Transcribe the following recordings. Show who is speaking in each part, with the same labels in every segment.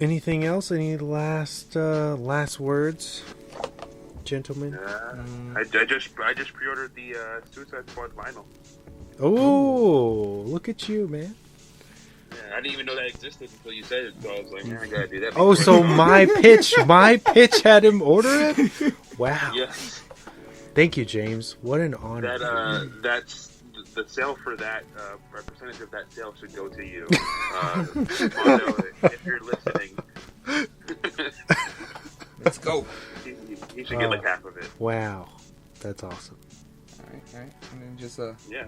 Speaker 1: Anything else? Any last words, gentlemen?
Speaker 2: I just pre-ordered the Suicide Squad vinyl.
Speaker 1: Oh, look at you, man.
Speaker 2: Yeah, I didn't even know that existed until you said it, so I was like, man, I gotta do that.
Speaker 1: Oh, so my pitch had him order it? Wow.
Speaker 2: Yes.
Speaker 1: Thank you, James. What an honor.
Speaker 2: That's the sale for that. A percentage of that sale should go to you. Mondo, if you're listening,
Speaker 3: let's go.
Speaker 2: He should get like half of it.
Speaker 1: Wow, that's awesome.
Speaker 3: All right, and then just
Speaker 2: yeah.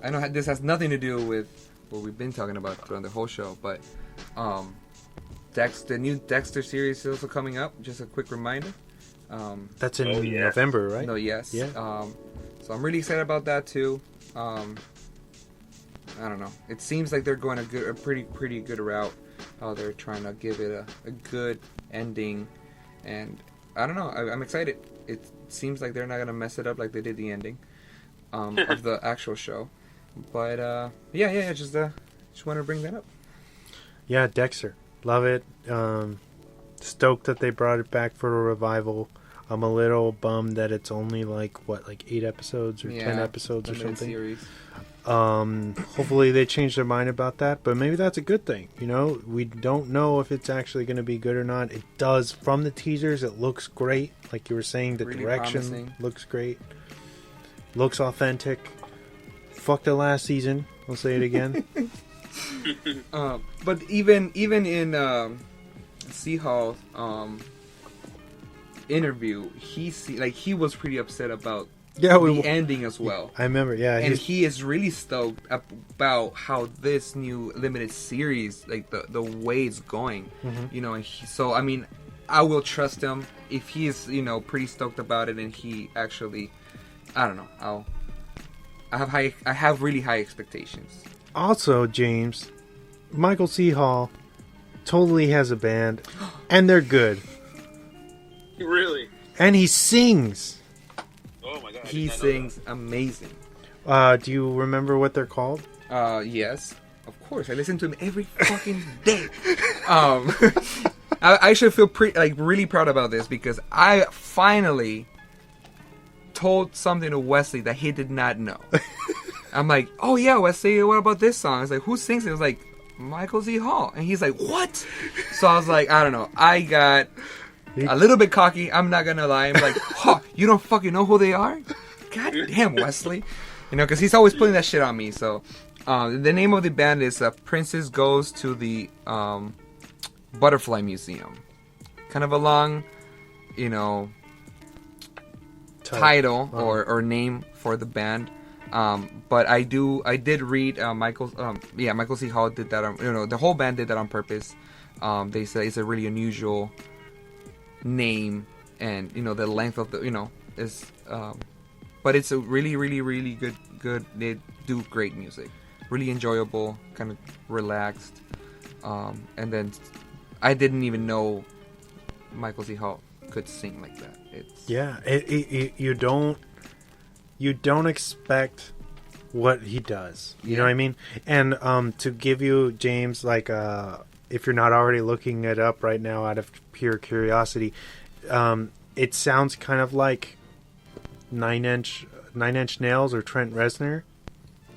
Speaker 3: I know this has nothing to do with what we've been talking about throughout the whole show, but the new Dexter series is also coming up. Just a quick reminder.
Speaker 1: That's in November, right?
Speaker 3: No, yes.
Speaker 1: Yeah.
Speaker 3: So I'm really excited about that too. I don't know. It seems like they're going a pretty good route. They're trying to give it a good ending, and I don't know. I'm excited. It seems like they're not gonna mess it up like they did the ending of the actual show. But yeah. Just want to bring that up.
Speaker 1: Yeah, Dexter, love it. Stoked that they brought it back for a revival. I'm a little bummed that it's only like 8 episodes or 10 episodes or something.
Speaker 3: Series.
Speaker 1: Hopefully they change their mind about that, but maybe that's a good thing. You know, we don't know if it's actually going to be good or not. It does, from the teasers, it looks great. Like you were saying, the
Speaker 3: really
Speaker 1: direction
Speaker 3: promising.
Speaker 1: Looks great. Looks authentic. Fuck the last season. I'll say it again.
Speaker 3: But even in Seahaw's interview, he was pretty upset about the ending as well.
Speaker 1: I remember, yeah.
Speaker 3: And he is really stoked about how this new limited series, like the way it's going, you know. And so I mean, I will trust him if he is, pretty stoked about it, and he actually, I don't know. I have really high expectations.
Speaker 1: Also, James, Michael C. Hall totally has a band, and they're good.
Speaker 2: Really?
Speaker 1: And he sings.
Speaker 2: Oh my god.
Speaker 3: He sings amazing.
Speaker 1: Do you remember what they're called?
Speaker 3: Yes. Of course. I listen to him every fucking day. I should feel really proud about this because I finally told something to Wesley that he did not know. I'm like, oh yeah, Wesley, what about this song? I was like, who sings it? I was like, Michael Z. Hall. And he's like, what? So I was like, I don't know. I got a little bit cocky. I'm not gonna lie. I'm like, huh, you don't fucking know who they are? God damn, Wesley. Because he's always putting that shit on me. So the name of the band is Princess Goes to the Butterfly Museum. Kind of a long, title or name for the band. But I did read Michael C. Hall did that on, the whole band did that on purpose. They say it's a really unusual name, and the length of the is but it's a really really really good. They do great music, really enjoyable, kind of relaxed. And then I didn't even know Michael C. Hall could sing like that. You don't expect what he does. You know what I mean? And to give you, James, if you're not already looking it up right now out of pure curiosity, it sounds kind of like Nine Inch Nails or Trent Reznor.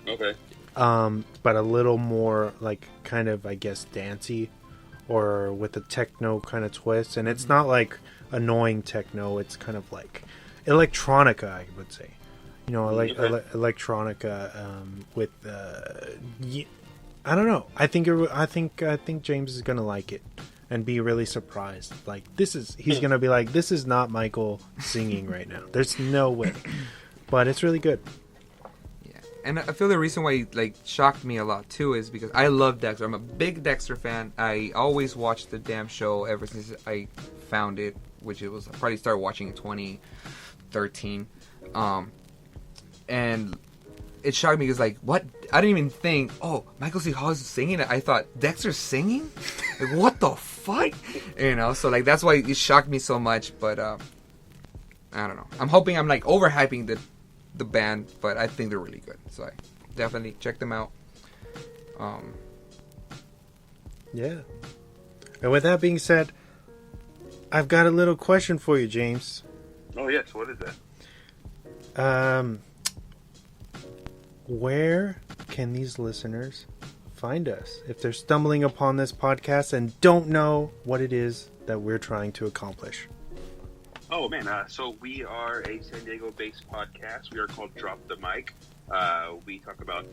Speaker 2: Okay.
Speaker 1: But a little more kind of, I guess, dancey or with a techno kind of twist. And it's not like annoying techno. It's kind of like electronica, I would say. Electronica with I don't know. I think James is gonna like it and be really surprised. He's gonna be like, this is not Michael singing right now. There's no way, but it's really good.
Speaker 3: Yeah, and I feel the reason why it shocked me a lot too is because I love Dexter. I'm a big Dexter fan. I always watched the damn show ever since I found it, which I probably started watching in 2013. And it shocked me because, what? I didn't even think, oh, Michael C. Hall is singing it. I thought, Dexter's singing? What the fuck? So, that's why it shocked me so much. But, I don't know. I'm hoping I'm, overhyping the band, but I think they're really good. So, I definitely check them out.
Speaker 1: Yeah. And with that being said, I've got a little question for you, James.
Speaker 2: Oh, yes. What is that?
Speaker 1: Where can these listeners find us if they're stumbling upon this podcast and don't know what it is that we're trying to accomplish?
Speaker 2: Oh, man. So we are a San Diego-based podcast. We are called Drop the Mic. We talk about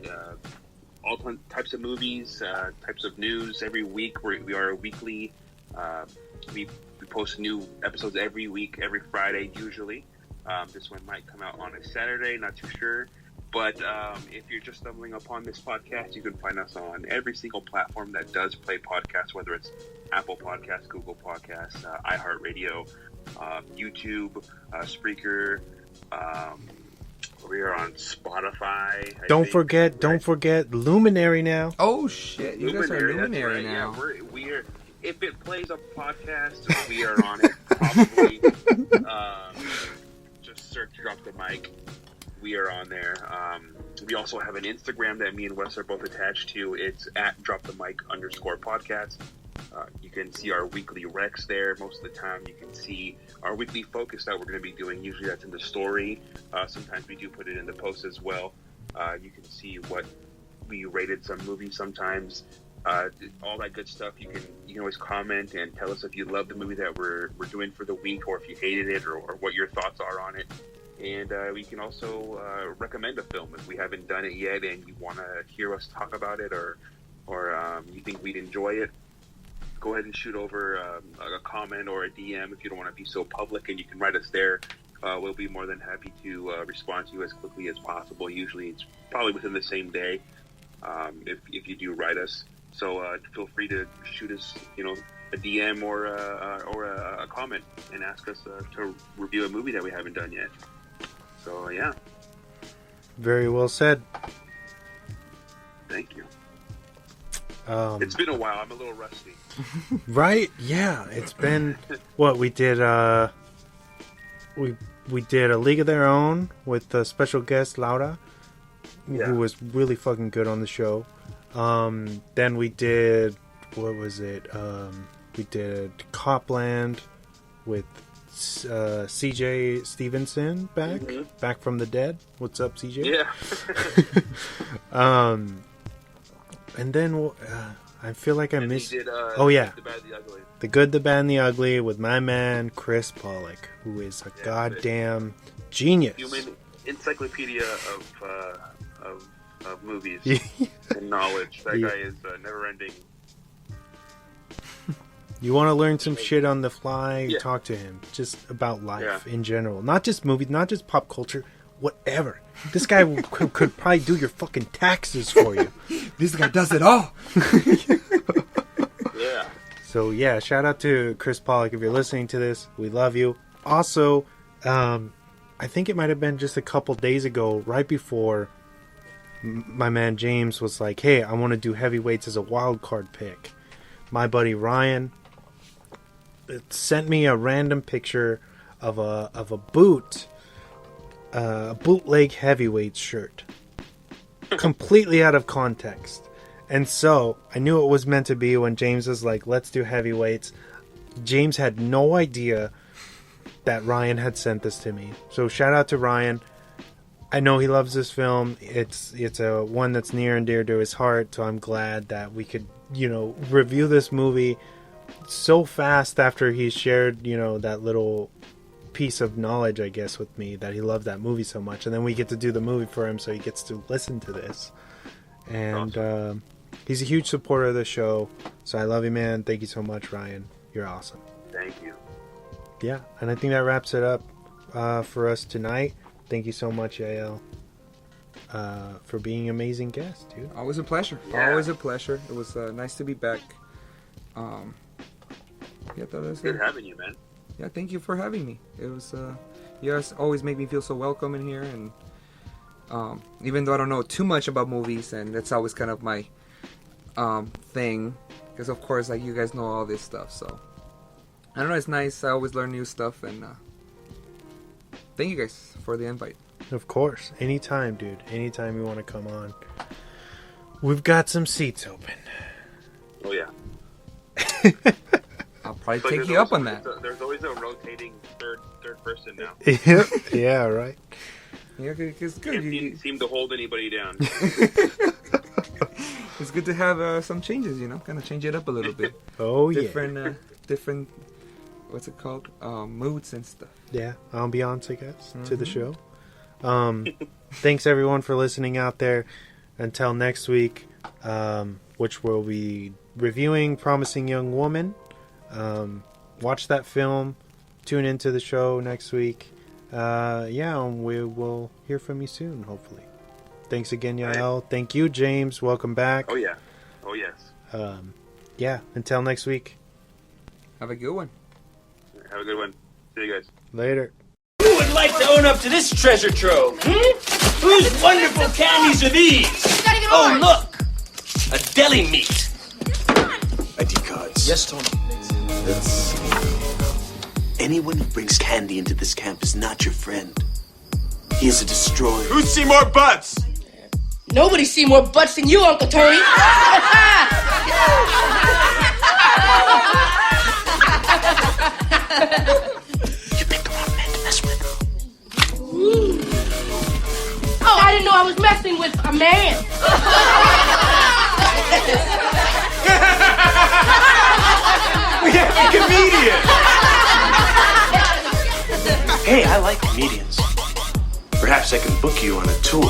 Speaker 2: all types of movies, types of news every week. We are weekly. We post new episodes every week, every Friday usually. This one might come out on a Saturday, not too sure. But if you're just stumbling upon this podcast, you can find us on every single platform that does play podcasts, whether it's Apple Podcasts, Google Podcasts, iHeartRadio, YouTube, Spreaker. We are on Spotify.
Speaker 1: Don't forget Luminary now.
Speaker 3: Oh shit! You guys are Luminary
Speaker 2: right.
Speaker 3: now.
Speaker 2: Yeah, we are. If it plays a podcast, we are on it. Probably. Just search "Drop the Mic." We are on there. We also have an Instagram that me and Wes are both attached to. It's at @dropthemic_podcast. You can see our weekly recs there. Most of the time, you can see our weekly focus that we're going to be doing. Usually that's in the story. Sometimes we do put it in the post as well. You can see what we rated some movies sometimes. All that good stuff. You can always comment and tell us if you love the movie that we're doing for the week, or if you hated it, or what your thoughts are on it. And we can also recommend a film if we haven't done it yet and you want to hear us talk about it, or you think we'd enjoy it. Go ahead and shoot over a comment or a DM if you don't want to be so public, and you can write us there. We'll be more than happy to respond to you as quickly as possible. Usually it's probably within the same day if you do write us. So feel free to shoot us, a DM or a comment and ask us to review a movie that we haven't done yet. So, yeah.
Speaker 1: Very well said.
Speaker 2: Thank you. It's been a while. I'm a little rusty.
Speaker 1: Right? Yeah. It's been what we did. We did A League of Their Own with the special guest Laura, who was really fucking good on the show. Then we did, what was it? We did Copland with CJ Stevenson back from the dead. What's up, CJ?
Speaker 2: Yeah.
Speaker 1: And then I feel like I missed.
Speaker 2: Did,
Speaker 1: oh yeah,
Speaker 2: The Bad, the Ugly.
Speaker 1: The Good, the Bad, and the Ugly with my man Chris Pollock, who is a goddamn genius.
Speaker 2: Human encyclopedia of movies and knowledge. That guy is never-ending.
Speaker 1: You want to learn some shit on the fly? Yeah. Talk to him just about life in general, not just movies, not just pop culture, whatever. This guy could probably do your fucking taxes for you.
Speaker 3: This guy does it all.
Speaker 2: Yeah.
Speaker 1: So yeah, shout out to Chris Pollock if you're listening to this. We love you. Also, I think it might have been just a couple days ago, right before my man James was like, "Hey, I want to do heavyweights as a wild card pick." My buddy Ryan sent me a random picture of a bootleg heavyweight shirt, completely out of context. And so I knew it was meant to be when James was like, "Let's do heavyweights." James had no idea that Ryan had sent this to me. So shout out to Ryan. I know he loves this film. It's a one that's near and dear to his heart. So I'm glad that we could, review this movie so fast after he shared, that little piece of knowledge, I guess, with me, that he loved that movie so much. And then we get to do the movie for him, so he gets to listen to this. And awesome. He's a huge supporter of the show. So I love you, man. Thank you so much, Ryan. You're awesome.
Speaker 2: Thank you.
Speaker 1: Yeah, and I think that wraps it up for us tonight. Thank you so much, Yael, for being an amazing guest, dude.
Speaker 3: Always a pleasure.
Speaker 2: Yeah.
Speaker 3: Always a pleasure. It was nice to be back.
Speaker 2: Good having you, man.
Speaker 3: Yeah, thank you for having me. It was, you guys always make me feel so welcome in here, and even though I don't know too much about movies, and that's always kind of my thing, because of course, like, you guys know all this stuff, so I don't know, it's nice. I always learn new stuff, and thank you guys for the invite.
Speaker 1: Of course. Anytime, dude. Anytime you want to come on. We've got some seats open.
Speaker 2: Oh, yeah.
Speaker 3: probably
Speaker 2: But
Speaker 3: take
Speaker 2: there's
Speaker 3: you up
Speaker 2: always-
Speaker 3: on that.
Speaker 2: There's always a rotating third person now.
Speaker 1: Yeah, right.
Speaker 3: Yeah, it's good.
Speaker 2: Can't seem to hold anybody down.
Speaker 3: It's good to have some changes, kind of change it up a little bit.
Speaker 1: Oh,
Speaker 3: Different, what's it called? Moods and stuff.
Speaker 1: Yeah, ambiance, I guess, to the show. Thanks, everyone, for listening out there. Until next week, which we'll be reviewing Promising Young Woman. Watch that film. Tune into the show next week. And we will hear from you soon, hopefully. Thanks again, Yael. Thank you, James. Welcome back.
Speaker 2: Oh, yeah. Oh, yes.
Speaker 1: Until next week.
Speaker 3: Have a good one.
Speaker 2: Have a good one. See you guys.
Speaker 1: Later.
Speaker 4: Who would like to own up to this treasure trove? Whose wonderful candies are these? Oh, look! A deli meat.
Speaker 5: ID cards.
Speaker 4: Yes, Tony.
Speaker 5: Anyone who brings candy into this camp is not your friend. He is a destroyer.
Speaker 4: Who's seen more butts?
Speaker 6: Nobody's seen more butts than you, Uncle Tony.
Speaker 5: You picked the wrong man to mess with.
Speaker 6: Oh, I didn't know I was messing with a man.
Speaker 4: We have a comedian!
Speaker 5: Hey, I like comedians. Perhaps I can book you on a tour.